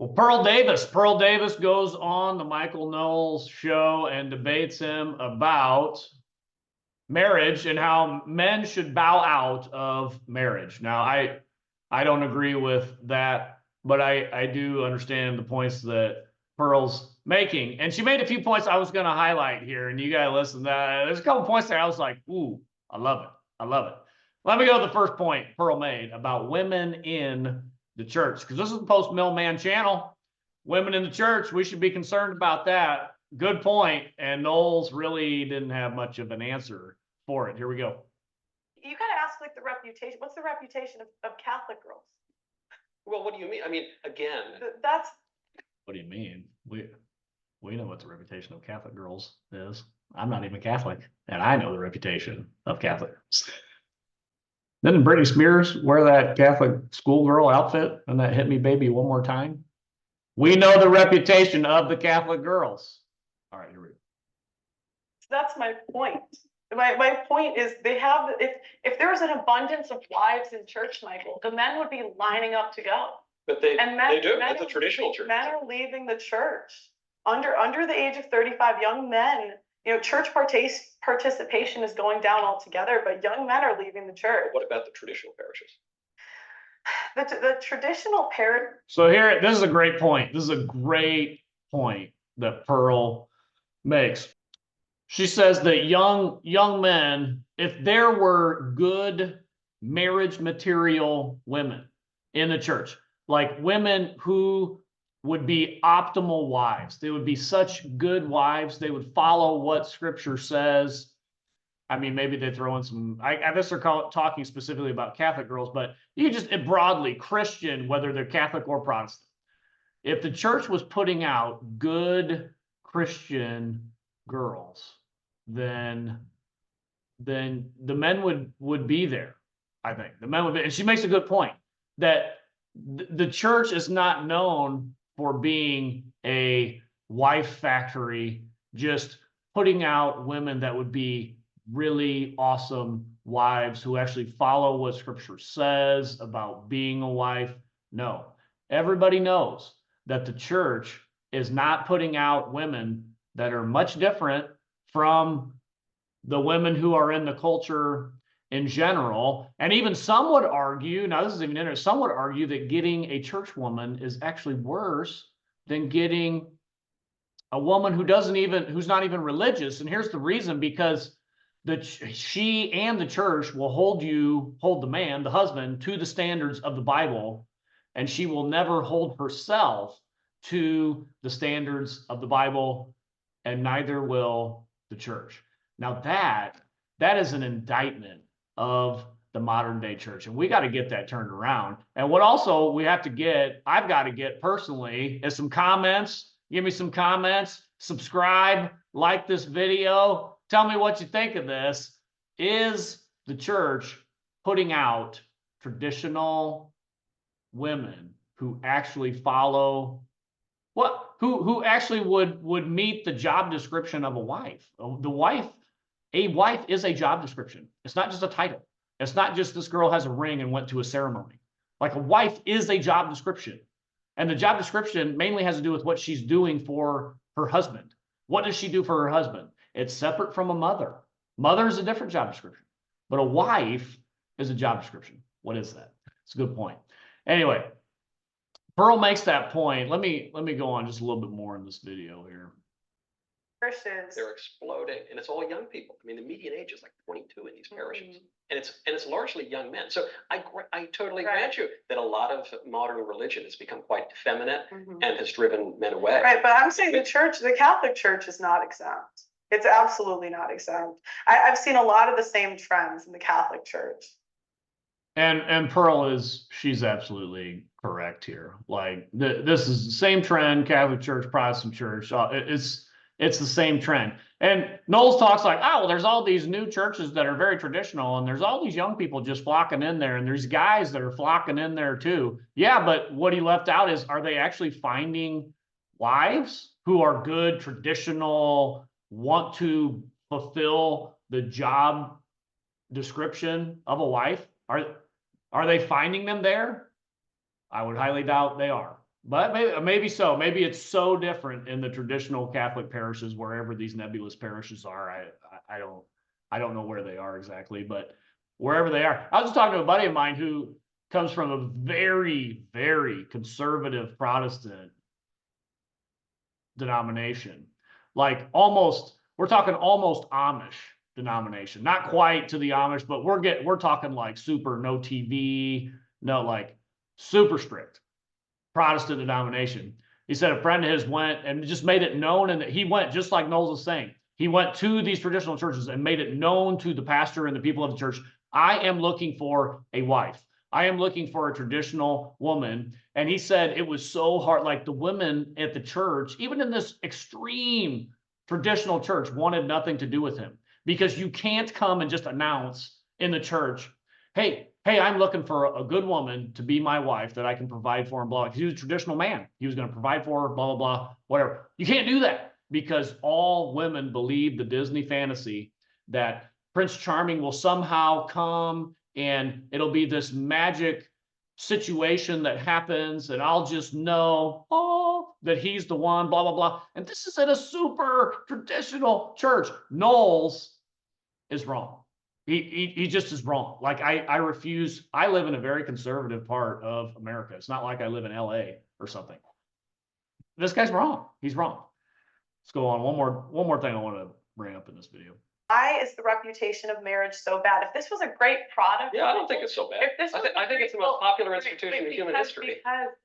Well, Pearl Davis goes on the Michael Knowles show and debates him about marriage and how men should bow out of marriage. Now, I don't agree with that, but I do understand the points that Pearl's making. And she made a few points I was going to highlight here, and you got to listen to that. There's a couple points there I was like, ooh, I love it. I love it. Let me go to the first point Pearl made about women in the church, because this is the PostMilMan channel. Women in the church, we should be concerned about that. Good point. And Knowles really didn't have much of an answer for it. Here we go. You gotta ask like the reputation. What's the reputation of Catholic girls? Well, what do you mean? I mean, again, That's What do you mean? We know what the reputation of Catholic girls is. I'm not even Catholic, and I know the reputation of Catholic girls. Didn't Britney Spears wear that Catholic schoolgirl outfit and that "Hit Me Baby One More Time"? We know the reputation of the Catholic girls. All right, here we go. that's my point. My point is they have if there was an abundance of wives in church, Michael, the men would be lining up to go. but they do. Men It's a traditional church. Men are leaving the church under the age of 35. Young men, church participation is going down altogether, but young men are leaving the church. What about the traditional parishes? The traditional parish. So here, this is a great point. This is a great point that Pearl makes. She says that young men, if there were good marriage material women in the church, like women who would be optimal wives, they would be such good wives, they would follow what scripture says. I mean, maybe they throw in some, I guess they're talking specifically about Catholic girls, but you just broadly Christian, whether they're Catholic or Protestant. If the church was putting out good Christian girls, then the men would be there. I think the men would be, and she makes a good point that the church is not known for being a wife factory, just putting out women that would be really awesome wives who actually follow what scripture says about being a wife. No, everybody knows that the church is not putting out women that are much different from the women who are in the culture in general. And even some would argue, now this is even interesting, some would argue that getting a church woman is actually worse than getting a woman who's not even religious. And here's the reason: because she and the church will hold the man, the husband, to the standards of the Bible, and she will never hold herself to the standards of the Bible, and neither will the church. Now that is an indictment of the modern day church, and we got to get that turned around. And what also I've got to get personally is some comments. Give me some comments, subscribe, like this video. Tell me what you think of this. Is the church putting out traditional women who actually follow who actually would meet the job description of a wife? A wife is a job description. It's not just a title. It's not just this girl has a ring and went to a ceremony. Like, a wife is a job description. And the job description mainly has to do with what she's doing for her husband. What does she do for her husband? It's separate from a mother. Mother is a different job description, but a wife is a job description. What is that? It's a good point. Anyway, Pearl makes that point. Let me go on just a little bit more in this video here. Parishes. They're exploding, and it's all young people. I mean, the median age is like 22 in these parishes, and it's largely young men. So I totally grant you that a lot of modern religion has become quite effeminate and has driven men away. Right, but I'm saying the Catholic Church is not exempt. It's absolutely not exempt. I've seen a lot of the same trends in the Catholic Church. And Pearl she's absolutely correct here. Like, this is the same trend: Catholic Church, Protestant Church. It's the same trend. And Knowles talks like, oh, well, there's all these new churches that are very traditional, and there's all these young people just flocking in there, and there's guys that are flocking in there too. Yeah, but what he left out is, are they actually finding wives who are good, traditional, want to fulfill the job description of a wife? Are they finding them there? I would highly doubt they are. But maybe so. Maybe it's so different in the traditional Catholic parishes, wherever these nebulous parishes are. I don't know where they are exactly, but wherever they are. I was just talking to a buddy of mine who comes from a very, very conservative Protestant denomination. Like we're talking almost Amish denomination. Not quite to the Amish, but we're talking like super no TV, no, like super strict Protestant denomination. He said a friend of his went and just made it known, and he went just like Knowles was saying. He went to these traditional churches and made it known to the pastor and the people of the church, I am looking for a wife. I am looking for a traditional woman. And he said it was so hard. Like the women at the church, even in this extreme traditional church, wanted nothing to do with him, because you can't come and just announce in the church, hey, I'm looking for a good woman to be my wife that I can provide for and blah. He was a traditional man. He was going to provide for her, blah, blah, blah, whatever. You can't do that, because all women believe the Disney fantasy that Prince Charming will somehow come and it'll be this magic situation that happens and I'll just know, that he's the one, blah, blah, blah. And this is in a super traditional church. Knowles is wrong. He just is wrong. Like I refuse. I live in a very conservative part of America. It's not like I live in LA or something. This guy's wrong. He's wrong. Let's go on. One more thing I want to bring up in this video. Why is the reputation of marriage so bad? If this was a great product, Yeah, I don't think it's so bad. If this was I think it's the most popular institution in human history.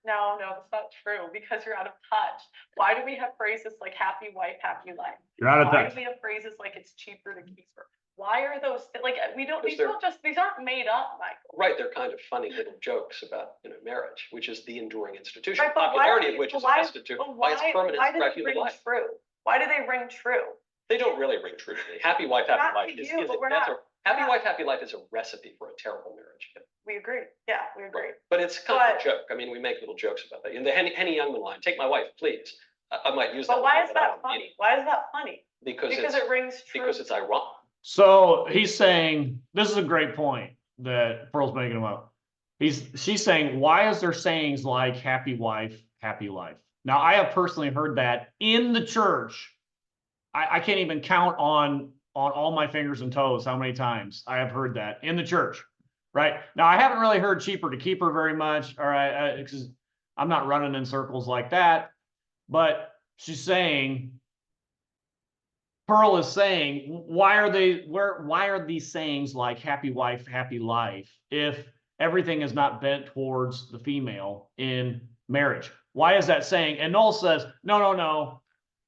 No, that's not true. Because you're out of touch. Why do we have phrases like happy wife, happy life? You're out of Why touch. do we have phrases like it's cheaper to keep her? Why are those like we don't? Because These aren't made up, Michael. Right, they're kind of funny little jokes about marriage, which is the enduring institution, Right, but popularity of which is attested to by its permanence why throughout do they human ring life. true? Why do they ring true? They don't really ring true to me. Happy wife, happy Not life to is you, but we're that's not- a happy not- wife, happy life is a recipe for a terrible marriage. We agree. Yeah, we agree. But it's kind of But- a joke. I mean, we make little jokes about that. In the Henny Youngman line, "Take my wife, please." I might use that. But why line, is I that don't mean funny? Why is that funny? it. Because it rings true. Because it's ironic. So he's saying, this is a great point that Pearl's making about. She's saying, why is there sayings like happy wife, happy life? Now, I have personally heard that in the church. I can't even count on all my fingers and toes how many times I have heard that in the church, right? Now, I haven't really heard cheaper to keep her very much, all right, because I'm not running in circles like that. But she's saying, Pearl is saying, why are these sayings like happy wife, happy life if everything is not bent towards the female in marriage? Why is that saying? And Knowles says, no.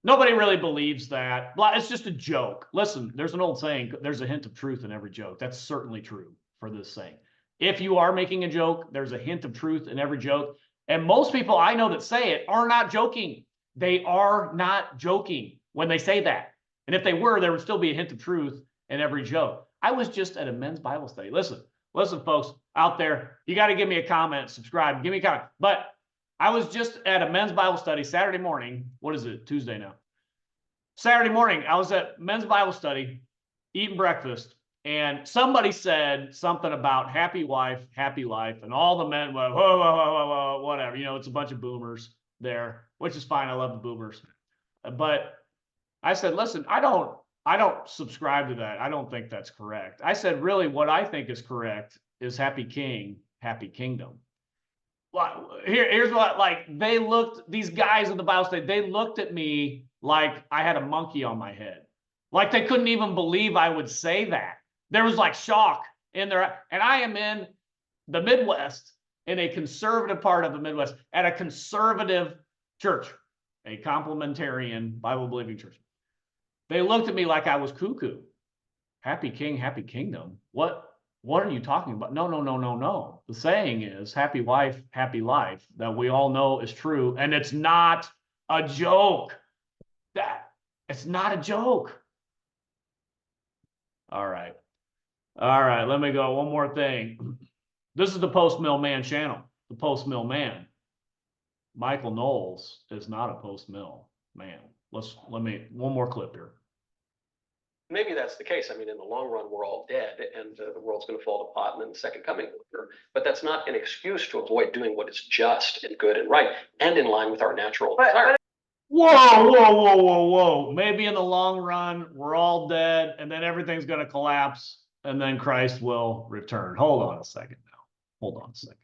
Nobody really believes that. It's just a joke. Listen, there's an old saying, there's a hint of truth in every joke. That's certainly true for this saying. If you are making a joke, there's a hint of truth in every joke. And most people I know that say it are not joking. They are not joking when they say that. And if they were, there would still be a hint of truth in every joke. I was just at a men's Bible study. Listen, folks out there, you got to give me a comment, subscribe, give me a comment. But I was just at a men's Bible study Saturday morning. What is it? Tuesday now. Saturday morning, I was at men's Bible study, eating breakfast, and somebody said something about happy wife, happy life, and all the men went, whoa, whatever. It's a bunch of boomers there, which is fine. I love the boomers. But I said, listen, I don't subscribe to that. I don't think that's correct. I said, really, what I think is correct is happy king, happy kingdom. Well, here's what, these guys in the Bible study, they looked at me like I had a monkey on my head. Like they couldn't even believe I would say that. There was like shock in there. And I am in the Midwest, in a conservative part of the Midwest, at a conservative church, a complementarian Bible believing church. They looked at me like I was cuckoo. Happy king, happy kingdom. What are you talking about? No. The saying is happy wife, happy life, that we all know is true. And it's not a joke. It's not a joke. All right. Let me go. One more thing. This is the PostMilMan channel. The PostMilMan. Michael Knowles is not a PostMilMan. One more clip here. maybe that's the case. I mean, in the long run, we're all dead and the world's going to fall apart and then the second coming will occur. But that's not an excuse to avoid doing what is just and good and right and in line with our natural desire. Whoa. Maybe in the long run, we're all dead and then everything's going to collapse and then Christ will return. Hold on a second now. Hold on a second.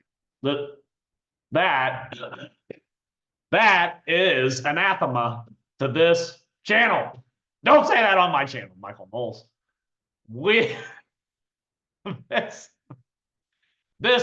That is anathema to this channel. Don't say that on my channel, Michael Knowles. This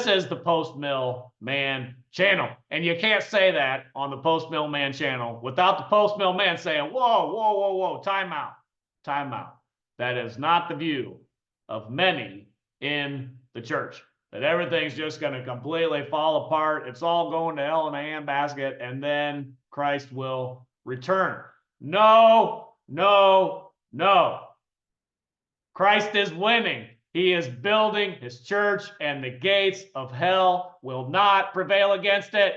is the PostMilMan channel. And you can't say that on the PostMilMan channel without the PostMilMan saying, whoa, time out. That is not the view of many in the church. That everything's just going to completely fall apart. It's all going to hell in a handbasket, and then Christ will return. No. Christ is winning. He is building his church, and the gates of hell will not prevail against it.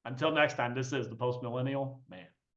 Until next time, this is the Postmillennial Man.